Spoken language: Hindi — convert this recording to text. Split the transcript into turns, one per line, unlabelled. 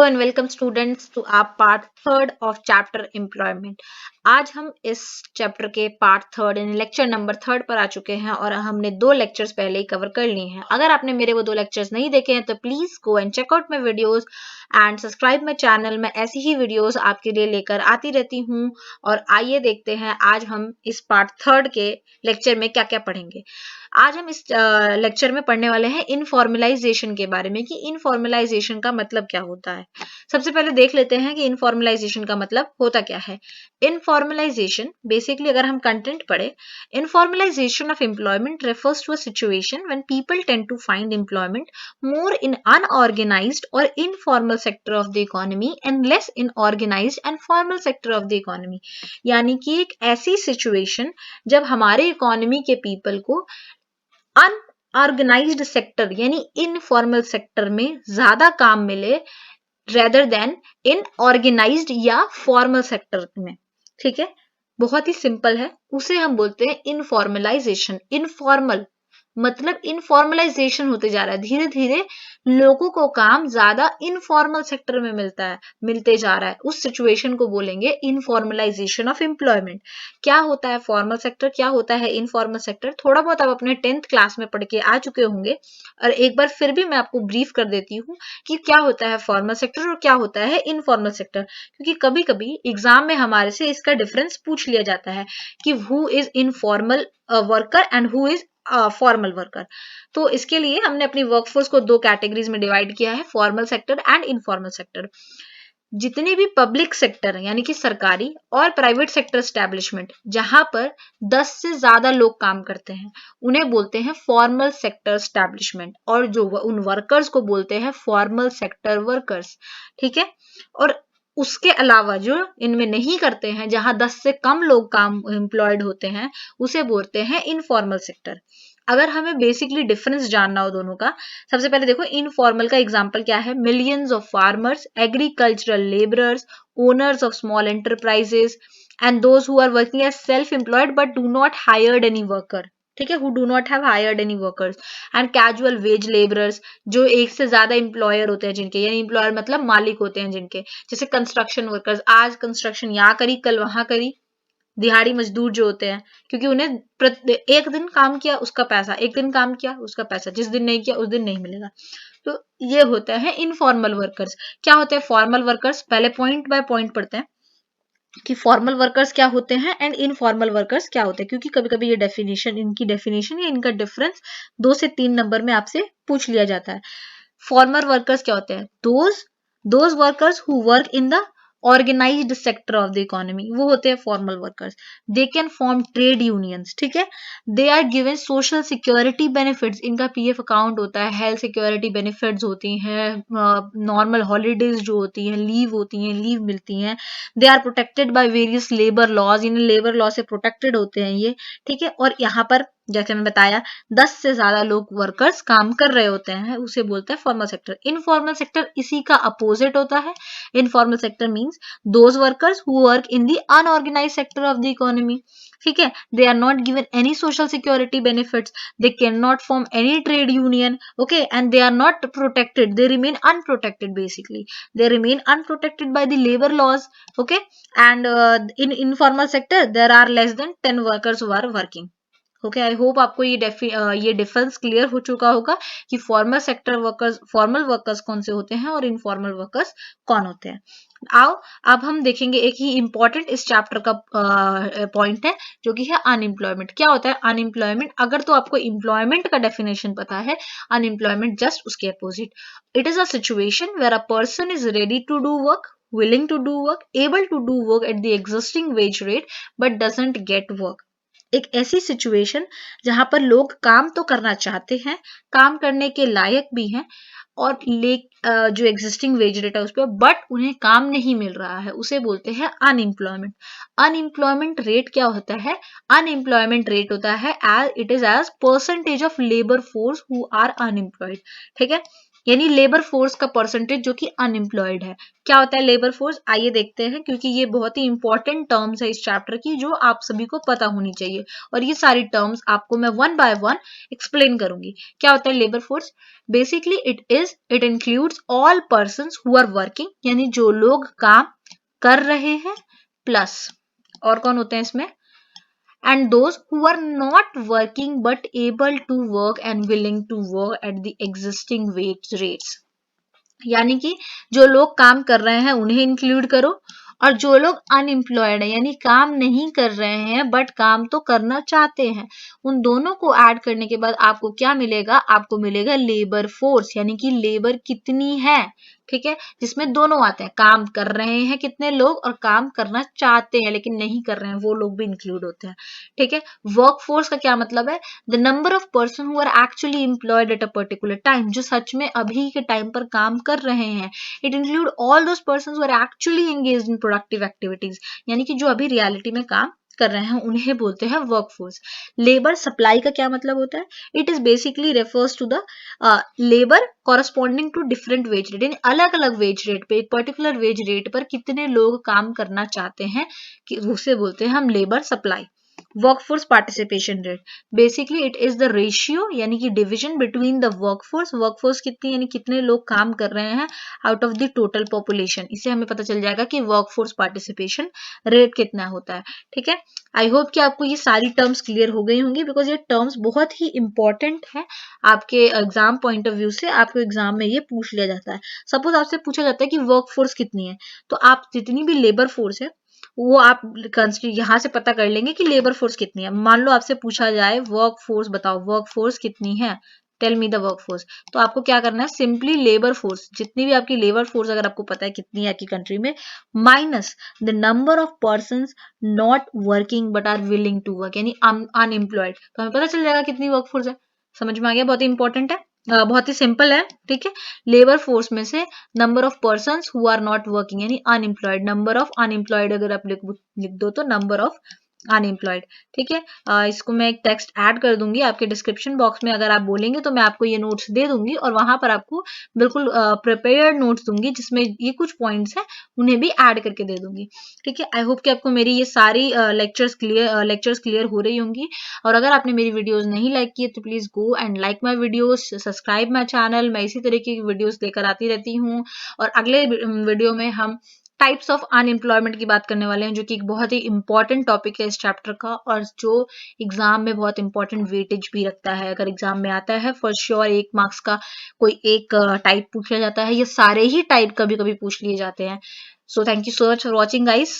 And welcome students to our part third of chapter employment. आज हम इस चैप्टर के पार्ट थर्ड यानी लेक्चर नंबर थर्ड पर आ चुके हैं और हमने 2 लेक्चर्स पहले ही कवर कर लिए हैं। अगर आपने मेरे वो 2 लेक्चर्स नहीं देखे हैं तो please go and check out my videos and subscribe my channel. मैं ऐसी ही वीडियोस आपके लिए लेकर आती रहती हूँ। और आइए देखते हैं आज हम इस पार्ट थर्ड के लेक्चर में क्या क्या पढ़ेंगे। आज हम इस लेक्चर में पढ़ने वाले हैं इनफॉर्मलाइजेशन के बारे में कि इनफॉर्मलाइजेशन का मतलब क्या होता है। सबसे पहले देख लेते हैं कि इनफॉर्मलाइजेशन का मतलब होता क्या है। इनफॉर्मलाइजेशन बेसिकली अगर हम कंटेंट पढ़े, informalisation of employment refers to a situation when people tend to find employment more in unorganised और informal sector of the economy and less in organised and formal sector of the economy. यानी कि एक ऐसी सिचुएशन जब हमारे इकोनॉमी के पीपल को अनऑर्गेनाइज्ड सेक्टर यानी इनफॉर्मल सेक्टर में ज्यादा काम मिले रेदर देन इन ऑर्गेनाइज्ड या फॉर्मल सेक्टर में। ठीक है, बहुत ही सिंपल है, उसे हम बोलते हैं इनफॉर्मलाइजेशन। इनफॉर्मल मतलब इनफॉर्मलाइजेशन होते जा रहा है, धीरे धीरे लोगों को काम ज्यादा इनफॉर्मल सेक्टर में मिलते जा रहा है। उस सिचुएशन को बोलेंगे इनफॉर्मलाइजेशन ऑफ एम्प्लॉयमेंट। क्या होता है फॉर्मल सेक्टर, क्या होता है इनफॉर्मल सेक्टर, थोड़ा बहुत आप अपने 10th क्लास में पढ़ के आ चुके होंगे और एक बार फिर भी मैं आपको ब्रीफ कर देती हूँ कि क्या होता है फॉर्मल सेक्टर और क्या होता है इनफॉर्मल सेक्टर। क्योंकि कभी कभी एग्जाम में हमारे से इसका डिफरेंस पूछ लिया जाता है कि who is informal worker and who is formal worker. तो इसके लिए हमने अपनी वर्कफोर्स को 2 कैटेगरीज में डिवाइड किया है, formal sector and informal sector. जितने भी पब्लिक सेक्टर यानी कि सरकारी और प्राइवेट सेक्टर एस्टेब्लिशमेंट जहां पर 10 से ज्यादा लोग काम करते हैं उन्हें बोलते हैं फॉर्मल सेक्टर एस्टेब्लिशमेंट, और जो उन वर्कर्स को बोलते हैं फॉर्मल सेक्टर वर्कर्स। ठीक है, और उसके अलावा जो इनमें नहीं करते हैं, जहां 10 से कम लोग काम एम्प्लॉयड होते हैं, उसे बोलते हैं इनफॉर्मल सेक्टर। अगर हमें बेसिकली डिफरेंस जानना हो दोनों का, सबसे पहले देखो इनफॉर्मल का एग्जांपल क्या है। Millions of farmers, agricultural labourers, owners of small enterprises and those who are working as self employed but do not hired any worker. ठीक है, who do not have hired any workers and casual wage labourers, जो एक से ज्यादा एम्प्लॉयर होते हैं जिनके, यानी एम्प्लॉयर मतलब मालिक होते हैं जिनके, जैसे कंस्ट्रक्शन वर्कर्स, आज कंस्ट्रक्शन यहाँ करी कल वहां करी। दिहाड़ी मजदूर जो होते हैं, क्योंकि उन्हें एक दिन काम किया उसका पैसा, एक दिन काम किया उसका पैसा, जिस दिन नहीं किया उस दिन नहीं मिलेगा। तो ये होता है इनफॉर्मल वर्कर्स। क्या होते हैं फॉर्मल वर्कर्स, पहले पॉइंट बाय पॉइंट पढ़ते हैं कि फॉर्मल वर्कर्स क्या होते हैं एंड इनफॉर्मल वर्कर्स क्या होते हैं, क्योंकि कभी कभी ये इनकी डेफिनेशन या इनका डिफरेंस 2 से 3 नंबर में आपसे पूछ लिया जाता है। फॉर्मल वर्कर्स क्या होते हैं, those workers who work in the organised sector of the economy, वो होते हैं formal workers. They can form trade unions. ठीक है, they are given social security benefits, इनका पीएफ अकाउंट होता है, हेल्थ सिक्योरिटी बेनिफिट्स होती हैं, नॉर्मल हॉलीडेज जो होती हैं, लीव होती हैं, लीव मिलती हैं। They are protected by various labour laws, इन लेबर लॉ से प्रोटेक्टेड होते हैं ये। ठीक है, और यहाँ पर जैसे मैं बताया 10 से ज्यादा लोग वर्कर्स काम कर रहे होते हैं, उसे बोलते हैं फॉर्मल सेक्टर। इनफॉर्मल सेक्टर इसी का अपोजिट होता है। Informal sector means those workers who work in the unorganised sector of the economy. ठीक है, they are not given any social security benefits, they can not form any trade union, okay, and they are not protected, they remain unprotected, basically they remain unprotected by the labor laws. Okay, and in informal sector there are less than 10 workers who are working. Okay, I hope आपको ये डिफरेंस क्लियर हो चुका होगा कि formal sector workers, formal workers कौन से होते हैं और इनफॉर्मल वर्कर्स कौन होते हैं। आओ अब हम देखेंगे एक ही इंपॉर्टेंट इस चैप्टर का पॉइंट है जो कि है अनएम्प्लॉयमेंट। क्या होता है अनएम्प्लॉयमेंट, अगर तो आपको एम्प्लॉयमेंट का डेफिनेशन पता है, अनएम्प्लॉयमेंट जस्ट उसके अपोजिट। It is a situation where a person is ready to do work, willing to do work, able to do work at the existing wage rate but doesn't get work। एक ऐसी सिचुएशन जहां पर लोग काम तो करना चाहते हैं, काम करने के लायक भी हैं, और जो एग्जिस्टिंग वेज रेट है उस पर, बट उन्हें काम नहीं मिल रहा है, उसे बोलते हैं अनएम्प्लॉयमेंट। अनएम्प्लॉयमेंट रेट क्या होता है, अनएम्प्लॉयमेंट रेट होता है it is as percentage of labour force who are unemployed. ठीक है, यानी लेबर फोर्स का परसेंटेज जो कि अनएम्प्लॉयड है। क्या होता है लेबर फोर्स, आइए देखते हैं, क्योंकि ये बहुत ही इंपॉर्टेंट टर्म्स है इस चैप्टर की जो आप सभी को पता होनी चाहिए, और ये सारी टर्म्स आपको मैं वन बाय वन एक्सप्लेन करूंगी। क्या होता है labour force? Basically it includes all persons who are working, यानी जो लोग काम कर रहे हैं, प्लस और कौन होते हैं इसमें, and those who are not working but able to work and willing to work at the existing wage rates। यानी कि जो लोग काम कर रहे हैं उन्हें इंक्लूड करो, और जो लोग अनएम्प्लॉयड है यानी काम नहीं कर रहे हैं बट काम तो करना चाहते हैं, उन दोनों को ऐड करने के बाद आपको क्या मिलेगा, आपको मिलेगा लेबर फोर्स, यानी कि लेबर कितनी है, ठीक है, जिसमें दोनों आते हैं, काम कर रहे हैं कितने लोग और काम करना चाहते हैं लेकिन नहीं कर रहे हैं वो लोग भी इंक्लूड होते हैं, ठीक है। वर्क फोर्स का क्या मतलब है, the number of person who are actually employed at a particular time, जो सच में अभी के टाइम पर काम कर रहे हैं। It include all those person who are actually engaged in productive activities, यानी कि जो अभी रियलिटी में काम कर रहे हैं उन्हें बोलते हैं वर्कफोर्स। लेबर सप्लाई का क्या मतलब होता है, it is basically refers to the labour corresponding to different wage rate, यानी अलग अलग वेज रेट पे एक पर्टिकुलर वेज रेट पर कितने लोग काम करना चाहते हैं कि उसे बोलते हैं हम labour supply. Workforce participation rate, basically it is the ratio यानी कि division between the workforce, workforce कितनी यानी कितने लोग काम कर रहे हैं out of the total population, इससे हमें पता चल जाएगा कि वर्कफोर्स पार्टिसिपेशन रेट कितना होता है, ठीक है। आई होप कि आपको ये सारी टर्म्स क्लियर हो गई होंगी, बिकॉज ये टर्म्स बहुत ही इंपॉर्टेंट है आपके एग्जाम पॉइंट ऑफ व्यू से, आपको एग्जाम में ये पूछ लिया जाता है। सपोज आपसे पूछा जाता है कि वर्कफोर्स कितनी है, तो आप जितनी भी लेबर फोर्स है वो आप यहाँ से पता कर लेंगे कि लेबर फोर्स कितनी है। मान लो आपसे पूछा जाए वर्क फोर्स बताओ, वर्क फोर्स कितनी है, tell me the work force, तो आपको क्या करना है, सिंपली लेबर फोर्स, जितनी भी आपकी लेबर फोर्स अगर आपको पता है कितनी है आपकी कंट्री में, minus the number of person not working but are willing to work, यानी अनएम्प्लॉयड, तो हमें पता चल जाएगा कितनी वर्क फोर्स है। समझ में आ गया, बहुत ही इंपॉर्टेंट है, बहुत ही सिंपल है, ठीक है। लेबर फोर्स में से number of person who are not working यानी अनएम्प्लॉयड, नंबर ऑफ अनएम्प्लॉयड अगर आप लिख दो तो नंबर ऑफ अनएम्प्लॉयड, ठीक है। इसको मैं एक टेक्स्ट ऐड कर दूंगी आपके डिस्क्रिप्शन बॉक्स में, अगर आप बोलेंगे तो मैं आपको ये नोट्स दे दूंगी और वहां पर आपको बिल्कुल प्रिपेयर्ड नोट्स दूंगी जिसमें ये कुछ पॉइंट्स हैं उन्हें भी ऐड करके दे दूंगी, ठीक है। आई होप कि आपको मेरी ये सारी लेक्चर्स क्लियर हो रही होंगी, और अगर आपने मेरी वीडियोस नहीं लाइक की तो please go and like my videos, subscribe my channel, मैं इसी तरीके की वीडियोस लेकर आती रहती हूँ। और अगले वीडियो में हम टाइप्स ऑफ अनएम्प्लॉयमेंट की बात करने वाले हैं, जो कि एक बहुत ही इंपॉर्टेंट टॉपिक है इस चैप्टर का, और जो एग्जाम में बहुत इंपॉर्टेंट वेटेज भी रखता है। अगर एग्जाम में आता है फॉर श्योर 1 मार्क्स का कोई एक टाइप पूछा जाता है, ये सारे ही टाइप कभी कभी पूछ लिए जाते हैं। So thank you so much for watching guys.